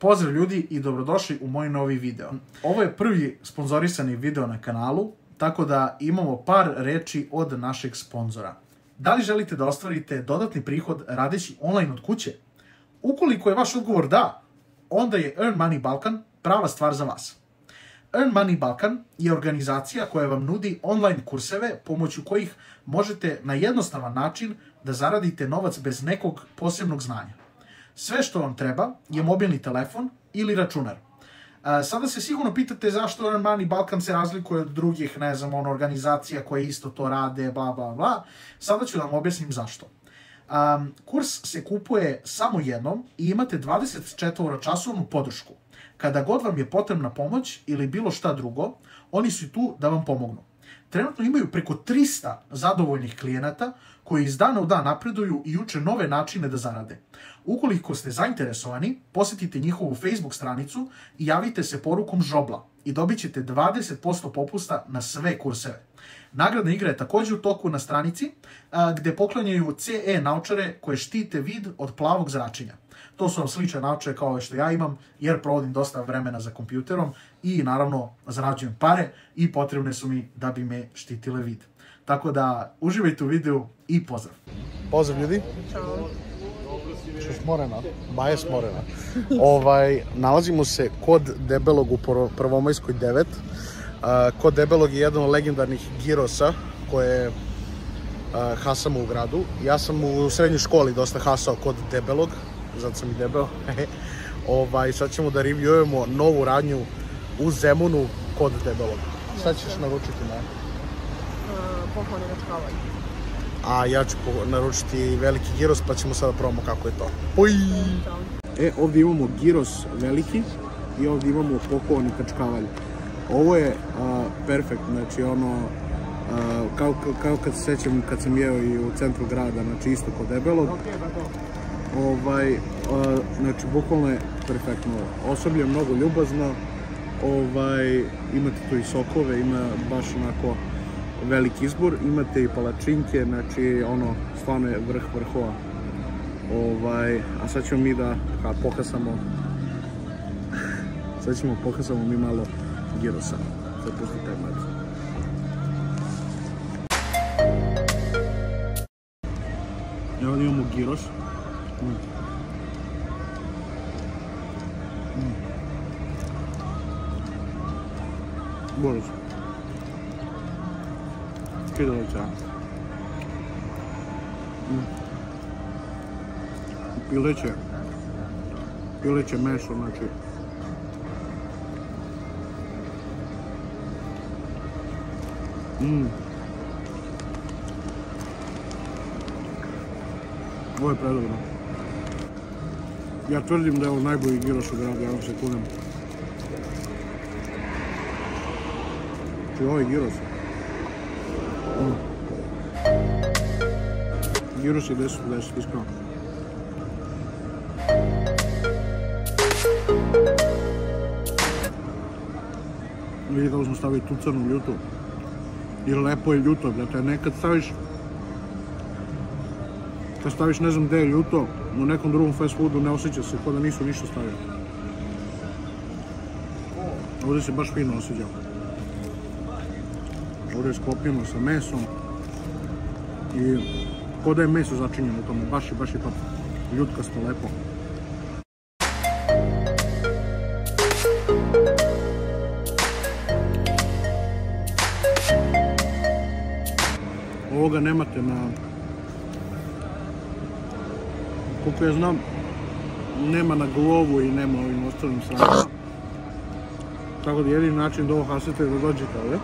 Pozdrav ljudi i dobrodošli u moj novi video. Ovo je prvi sponzorisani video na kanalu, tako da imamo par reči od našeg sponzora. Da li želite da ostvarite dodatni prihod radeći online od kuće? Ukoliko je vaš odgovor da, onda je Earn Money Balkan prava stvar za vas. Earn Money Balkan je organizacija koja vam nudi online kurseve pomoću kojih možete na jednostavan način da zaradite novac bez nekog posebnog znanja. Sve što vam treba je mobilni telefon ili računar. Sada se sigurno pitate zašto Earn Money Balkan se razlikuje od drugih, ne znam, organizacija koje isto to rade, bla, bla, bla. Sada ću da vam objasnim zašto. Kurs se kupuje samo jednom i imate 24-časovnu podršku. Kada god vam je potrebna pomoć ili bilo šta drugo, oni su tu da vam pomognu. Trenutno imaju preko 300 zadovoljnih klijenata koji iz dana u dan napreduju i uče nove načine da zarade. Ukoliko ste zainteresovani, posjetite njihovu Facebook stranicu i javite se porukom žobla i dobit ćete 20% popusta na sve kurseve. Nagradna igra je također u toku na stranici gde poklanjaju CE naučare koje štite vid od plavog zračenja. To su vam slične naučare kao što ja imam jer provodim dosta vremena za kompjuterom i naravno zarađujem pare i potrebne su mi da bi me štitile vid. Tako da uživajte u videu i pozdrav. Pozdrav ljudi. Ćao. Što smorena? Baje smorena. Nalazimo se kod Debelog u Prvomajskoj 9. Kod Debelog je jedan od legendarnih girosa koje hasamo u gradu. Ja sam u srednjoj školi dosta hasao kod Debelog, zato sam i debel. Sad ćemo da reviewujemo novu radnju u Zemunu kod Debelog. Sad ćeš naručiti na... Pokloni račkavanje. A ja ću naručiti veliki giros pa ćemo sada probamo kako je to. Uj! Ovdje imamo giros veliki i ovdje imamo pokloni kačkavalj. Ovo je perfekt, znači ono, kao kad se sećam kad sam jeo i u centru grada, znači isto kod Debelog. Znači bukvalno je perfektno. Osoblje je mnogo ljubazno, imate tu i sokove, ima baš onako veliki izbor, imate i palačinke, znači ono, stvarno je vrh vrhova. A sad ćemo mi da pokasamo, mi malo girosa. Sad pusti taj mlad. I ovdje imamo giros. Boris. Kidalica. Pileće meso, znači. Ovo je predobro. Ja tvrdim da je ovo najbolji giros u gradu, ja vam se kunem. Znači ovo je giros. Giros je 10 od 10, iskreno. Vidite kako smo stavili tu crnu ljutu. I lepo je ljuto, brate, nekad staviš... Kad staviš ne znam gde je ljuto, u nekom drugom fast foodu ne osjeća se kao da nisu ništa stavili. Ovdje se baš fino osjeća. Ovdje je sklopljeno sa mesom i kao da je meso začinjeno u tome, baš je to ljutkasto lepo. Ovoga nemate na... Koliko ja znam, nema na Glovu i nema ovim ostalim stranama. Tako da jedini način da ovo hasete je da dođete ovdje.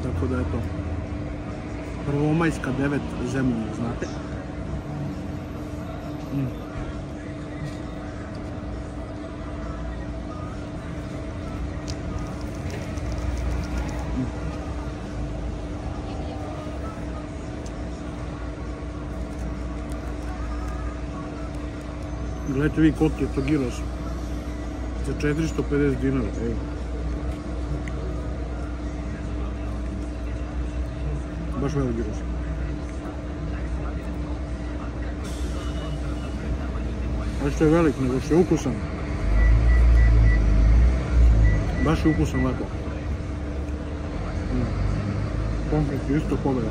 Tako da je to. Prvomajska 9 Zemun, znate. Gledajte vi koliko je to giros. Za 450 dinara, evo. Baš velik giros. Što je velik, nego što je ukusan. Baš je ukusan lepo. Pomfrit isto pobjeda.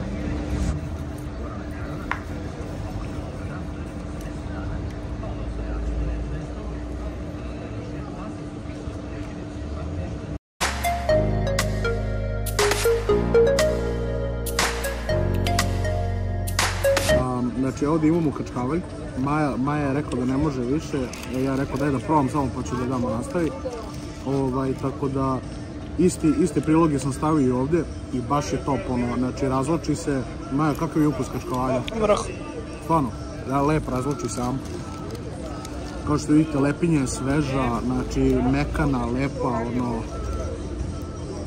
Znači ovdje imamo kačkavalj, Maja je rekla da ne može više, ja rekao daj da probam samo pa ću da damo nastavi. Tako da iste priloge sam stavio i ovdje i baš je top ono, znači razloči se. Maja, kakav je ukus kačkavalja? Vrh. Stvarno, da, lep, razloči sam. Kao što vidite, lepinja je sveža, znači mekana, lepa, ono,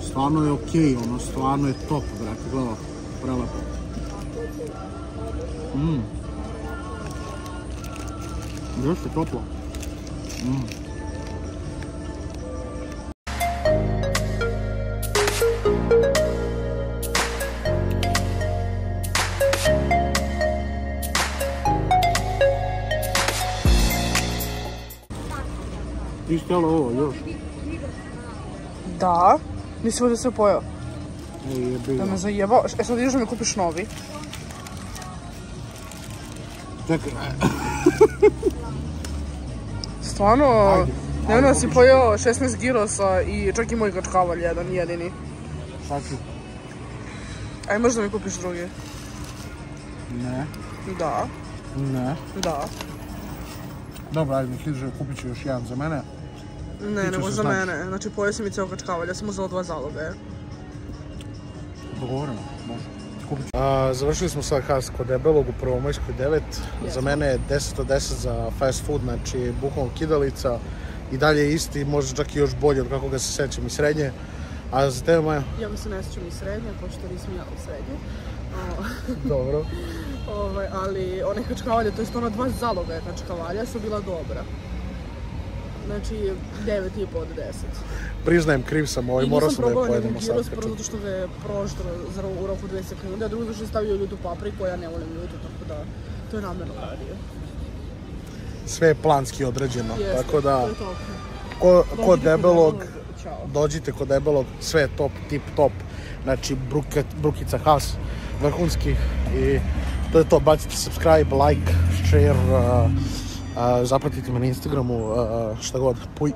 stvarno je okej, ono, stvarno je top, brate, gledaj, prelepo. Još je toplo. Ti si htjela ovo još? Da. Nisi ovdje sve pojao. Jebi Da ga. me zajebao. Sad ideš da mi kupiš novi. Čekaj. Stvarno, nevno da si pojao 16 girosa i čak i moj kačkavalj jedan jedini. Sad ću. Aj, možda mi kupiš drugi? Ne. Da. Ne. Da. Dobro, ajde, nek ideš, kupit ću još jedan za mene. Ne, Ti nego ćeš za se snaći. mene. Znači, pojao si mi ceo kačkavalj, ja sam uzela 2 zaloge. Dogovoreno, može. Završili smo sad Haas kod Debelog u Prvomajskoj 9. Za mene je 10 od 10 za fast food, znači bukvalno kidalica. I dalje je isti, možda čak i još bolje od kako ga se sećam i srednje. A za tebe, Maja? Ja ga se ne sjećam i srednje, pošto nisam ja u srednje. Dobro. Ali one kačkavalje, to jest ona 2 zaloga kačkavalja su bila dobra. Znači 9,5 od 10. Priznajem, kriv sam, morao sam da je pojedemo sad. I nisam probala ni prvo zato što ga je proštro u roku 2 sekunde, a drugo što je stavio ljutu papriku, a ja ne volim ljutu, tako da to je namjerno radio. Sve je planski određeno, Jeste, tako da to je to. kod Debelog, Ćao. dođite kod Debelog, sve je top, tip top. Znači, brukica Haas, vrhunski i to je to. Bacite subscribe, like, share, zapratite me na Instagramu, šta god, puj.